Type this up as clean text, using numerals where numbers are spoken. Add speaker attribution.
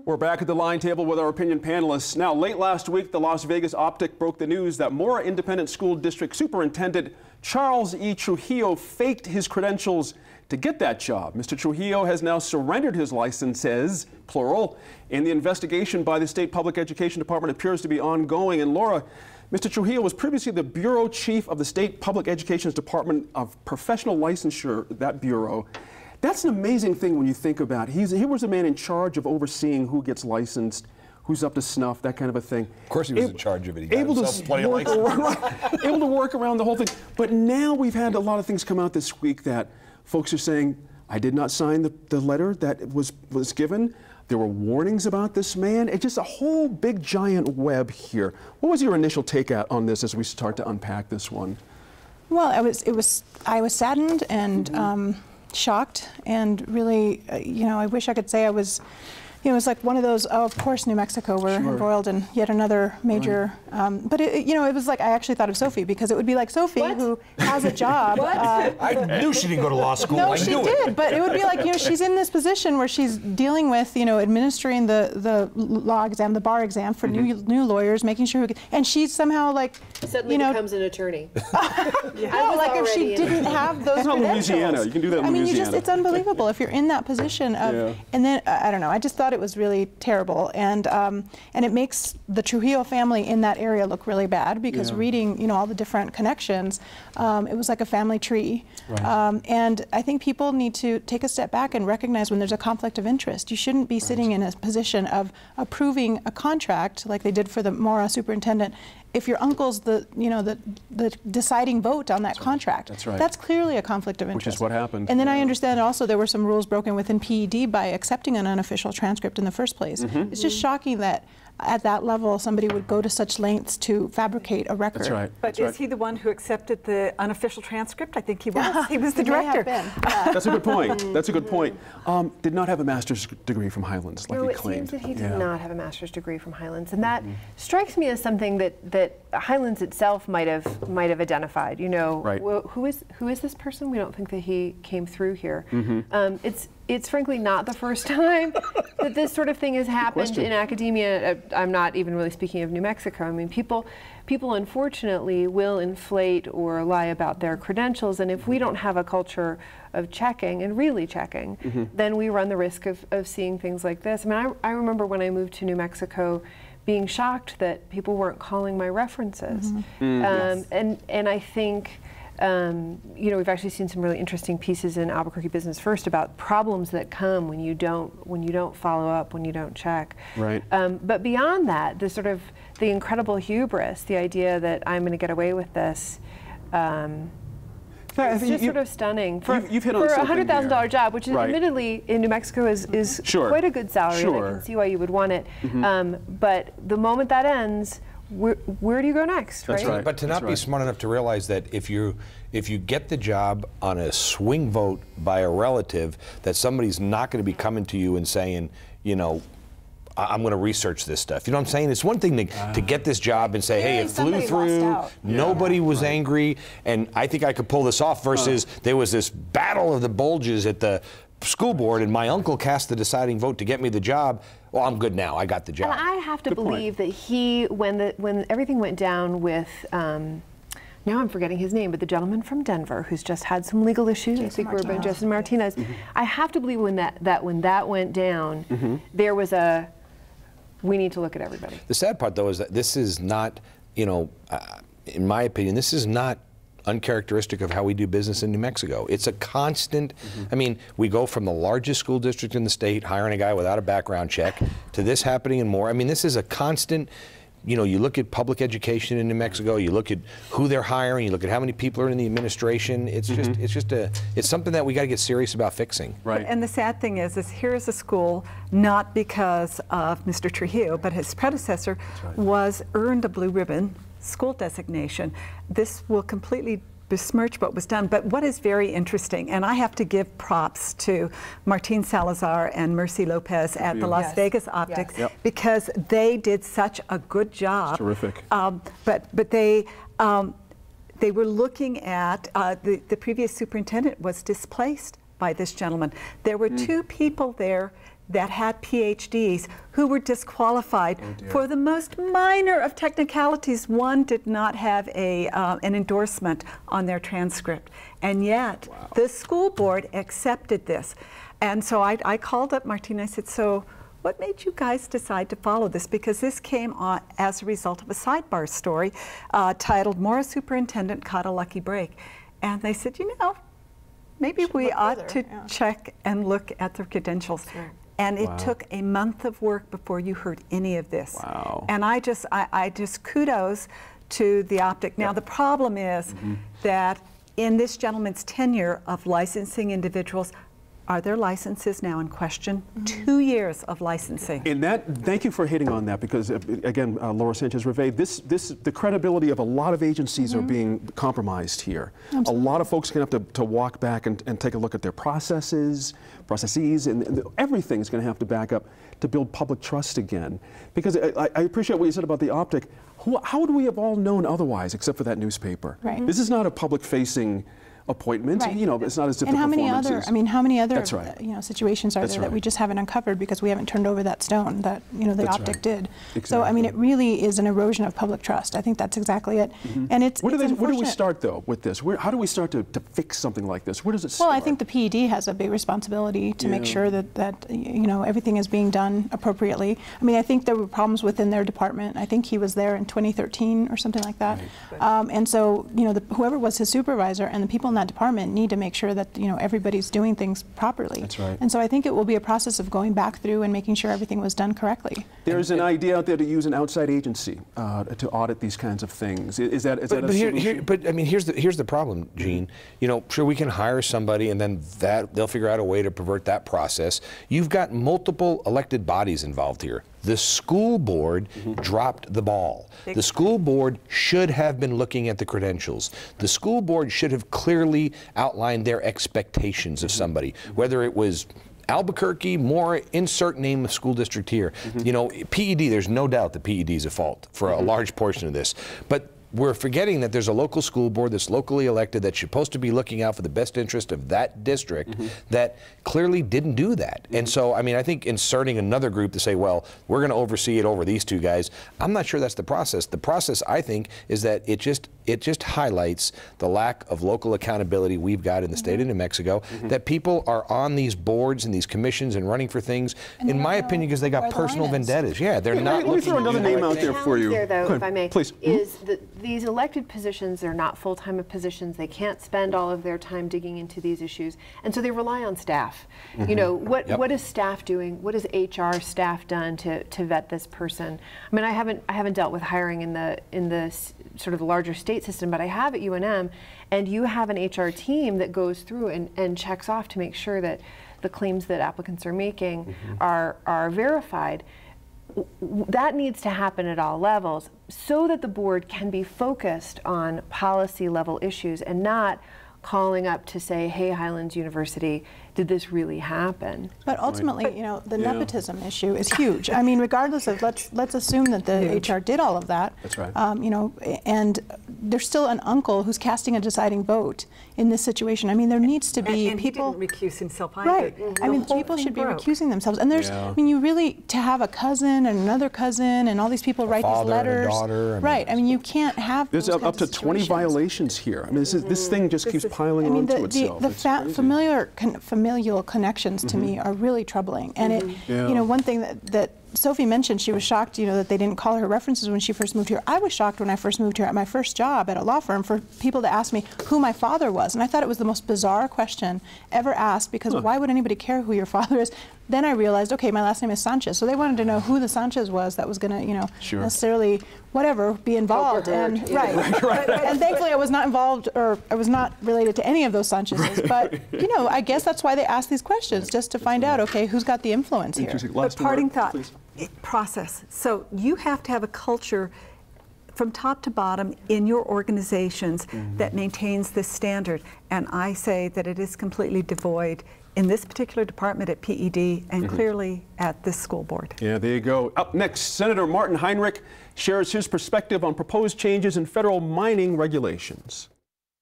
Speaker 1: We're back at the line table with our opinion panelists. Now, late last week, the Las Vegas Optic broke the news that Mora Independent School District Superintendent Charles E. Trujillo faked his credentials to get that job. Mr. Trujillo has now surrendered his licenses, plural, and the investigation by the State Public Education Department appears to be ongoing. And Laura, Mr. Trujillo was previously the bureau chief of the State Public Education's Department of Professional Licensure, that bureau. That's an amazing thing when you think about it. He was the man in charge of overseeing who gets licensed, who's up to snuff, that kind of a thing.
Speaker 2: Of course he was in charge of it. He got
Speaker 1: able
Speaker 2: himself
Speaker 1: to
Speaker 2: plenty of licenses.
Speaker 1: able to work around the whole thing. But now we've had a lot of things come out this week that folks are saying, I did not sign the letter that was given. There were warnings about this man. It's just a whole big giant web here. What was your initial take out on this as we start to unpack this one?
Speaker 3: Well, I was saddened and shocked, and really, I wish I could say I was, it was like one of those, oh, of course, New Mexico, we're embroiled in yet another major, but it was like, I actually thought of Sophie, because it would be like Sophie, who has a job.
Speaker 2: I knew she didn't go to law school.
Speaker 3: No, she did, but it would be like, she's in this position where she's dealing with, administering the law exam, the bar exam for new lawyers, making sure, and she's somehow like,
Speaker 4: suddenly becomes an attorney.
Speaker 3: No, like if she didn't have those
Speaker 1: credentials.
Speaker 3: Louisiana,
Speaker 1: you can do that in
Speaker 3: I mean,
Speaker 1: Louisiana.
Speaker 3: it's unbelievable if you're in that position of, and then, I don't know, I just thought it was really terrible, and it makes the Trujillo family in that area look really bad, because reading, all the different connections, it was like a family tree. Right. And I think people need to take a step back and recognize when there's a conflict of interest. You shouldn't be sitting in a position of approving a contract like they did for the Mora superintendent if your uncle's the deciding vote on that contract.
Speaker 1: That's right.
Speaker 3: That's clearly a conflict of interest.
Speaker 1: Which is what happened.
Speaker 3: And then I understand also there were some rules broken within PED by accepting an unofficial transcript in the first place. It's just shocking that at that level somebody would go to such lengths to fabricate a record.
Speaker 1: That's right.
Speaker 5: But is he the one who accepted the unofficial transcript? I think he was. He was the director.
Speaker 1: That's a good point. That's a good point. Did not have a master's degree from Highlands, like he claimed.
Speaker 4: It seems that he did not have a master's degree from Highlands, and that strikes me as something that Highlands itself might have identified. Well, who is this person? We don't think that he came through here. It's frankly not the first time that this sort of thing has happened in academia. I'm not even really speaking of New Mexico. I mean, people unfortunately will inflate or lie about their credentials, and if we don't have a culture of checking and really checking, then we run the risk of seeing things like this. I mean, I remember when I moved to New Mexico being shocked that people weren't calling my references. And I think we've actually seen some really interesting pieces in Albuquerque Business First about problems that come when you don't follow up, when you don't check.
Speaker 1: Right.
Speaker 4: But beyond that, the incredible hubris, the idea that I'm going to get away with this, it's just sort of stunning.
Speaker 1: You've hit on
Speaker 4: for a
Speaker 1: $100,000
Speaker 4: job, which is admittedly in New Mexico is quite a good salary, and I can see why you would want it. But the moment that ends, where do you go next?
Speaker 1: That's right.
Speaker 2: But to not be smart enough to realize that if you get the job on a swing vote by a relative, that somebody's not going to be coming to you and saying, I'm going to research this stuff. You know what I'm saying? It's one thing to get this job and say, hey, it flew through, nobody was angry, and I think I could pull this off, versus there was this battle of the bulges at the school board, and my uncle cast the deciding vote to get me the job. Well, I'm good now. I got the job.
Speaker 4: And I have to believe that when everything went down with, now I'm forgetting his name, but the gentleman from Denver who's just had some legal issues. I think we're about Jason Martinez. I have to believe when that went down, there was we need to look at everybody.
Speaker 2: The sad part, though, is that this is not, in my opinion, this is not uncharacteristic of how we do business in New Mexico. It's a constant, I mean, we go from the largest school district in the state, hiring a guy without a background check, to this happening and more. I mean, this is a constant, you look at public education in New Mexico, you look at who they're hiring, you look at how many people are in the administration. It's it's something that we got to get serious about fixing.
Speaker 5: Right. And the sad thing is here's a school, not because of Mr. Trujillo, but his predecessor earned a blue ribbon school designation. This will completely besmirch what was done. But what is very interesting, and I have to give props to Martin Salazar and Mercy Lopez at the Las Vegas Optics, because they did such a good job.
Speaker 1: Terrific.
Speaker 5: But they were looking at, the previous superintendent was displaced by this gentleman. There were two people there that had PhDs who were disqualified for the most minor of technicalities. One did not have an endorsement on their transcript, and yet the school board accepted this. And so I called up Martina. I said, so what made you guys decide to follow this? Because this came on as a result of a sidebar story titled "Mora Superintendent Caught a Lucky Break." And they said, you know, maybe we ought to check and look at the credentials. Sure. And it took a month of work before you heard any of this. Wow. And I just kudos to the Optic. Now the problem is that in this gentleman's tenure of licensing individuals, are their licenses now in question? 2 years of licensing.
Speaker 1: And thank you for hitting on that, because again, Laura Sanchez-Rivey, the credibility of a lot of agencies are being compromised here. Absolutely. A lot of folks are going to have to walk back and take a look at their processes, and everything is going to have to back up to build public trust again. Because I appreciate what you said about the Optic. How would we have all known otherwise, except for that newspaper? Right. This is not a public-facing appointment. Right. You know, it's not as difficult.
Speaker 3: And how many other
Speaker 1: right.
Speaker 3: You know, situations are there that we just haven't uncovered because we haven't turned over that stone that, you know, the Optic did. Exactly. So I mean, it really is an erosion of public trust. I think that's exactly it. And where
Speaker 1: do we start though with this? How do we start to fix something like this? Where does it start?
Speaker 3: Well, I think the PED has a big responsibility to make sure that you know, everything is being done appropriately. I mean, I think there were problems within their department. I think he was there in 2013 or something like that. Right. And so, you know, whoever was his supervisor and the people in that department need to make sure that, you know, everybody's doing things properly.
Speaker 1: That's right.
Speaker 3: And so I think it will be a process of going back through and making sure everything was done correctly.
Speaker 1: There's an idea out there to use an outside agency to audit these kinds of things. Is that a solution?
Speaker 2: But I mean, here's the problem, Gene. You know, sure, we can hire somebody and then they'll figure out a way to pervert that process. You've got multiple elected bodies involved here. The school board dropped the ball. The school board should have been looking at the credentials. The school board should have clearly outlined their expectations of somebody, whether it was Albuquerque, Mora, insert name of school district here. You know, PED, there's no doubt that PED is at fault for a large portion of this. But we're forgetting that there's a local school board that's locally elected that's supposed to be looking out for the best interest of that district that clearly didn't do that. And so, I mean, I think inserting another group to say, well, we're going to oversee it over these two guys, I'm not sure that's the process. The process, I think, is that it just highlights the lack of local accountability we've got in the state of New Mexico, that people are on these boards and these commissions and running for things, in my opinion, because they got personal vendettas. Yeah, they're not looking.
Speaker 1: Let me throw another name out there for you.
Speaker 4: There, though, if I may,
Speaker 1: please.
Speaker 4: Is that these elected positions are not full-time positions. They can't spend all of their time digging into these issues, and so they rely on staff. You know, what is staff doing? What has HR staff done to vet this person? I mean, I haven't dealt with hiring in the sort of larger state system, but I have at UNM, and you have an HR team that goes through and checks off to make sure that the claims that applicants are making are verified. That needs to happen at all levels so that the board can be focused on policy level issues and not calling up to say, hey, Highlands University, did this really happen?
Speaker 3: But ultimately, you know, the nepotism issue is huge. I mean, regardless of, let's assume that the HR did all of that.
Speaker 1: That's right.
Speaker 3: You know, and there's still an uncle who's casting a deciding vote in this situation. I mean, there needs to be people.
Speaker 5: He didn't recuse himself either.
Speaker 3: Right. I mean, people should be recusing themselves. And there's, I mean, you really, to have a cousin and another cousin and all these people write these letters.
Speaker 2: And a daughter.
Speaker 3: Right. I mean, you can't have
Speaker 1: those kinds
Speaker 3: up to
Speaker 1: 20 violations here. I mean, this thing just keeps piling onto itself.
Speaker 3: The familial connections to me are really troubling. And it, you know, one thing that Sophie mentioned, she was shocked, you know, that they didn't call her references when she first moved here. I was shocked when I first moved here at my first job at a law firm for people to ask me who my father was. And I thought it was the most bizarre question ever asked, because why would anybody care who your father is? Then I realized, okay, my last name is Sanchez. So they wanted to know who the Sanchez was that was going to, you know, necessarily, whatever, be involved. And and thankfully I was not involved, or I was not related to any of those Sanchez's. But, you know, I guess that's why they ask these questions, just to find out, okay, who's got the influence here.
Speaker 5: But parting thought, process. So you have to have a culture from top to bottom in your organizations that maintains this standard. And I say that it is completely devoid in this particular department at PED and clearly at this school board.
Speaker 1: Yeah, there you go. Up next, Senator Martin Heinrich shares his perspective on proposed changes in federal mining regulations.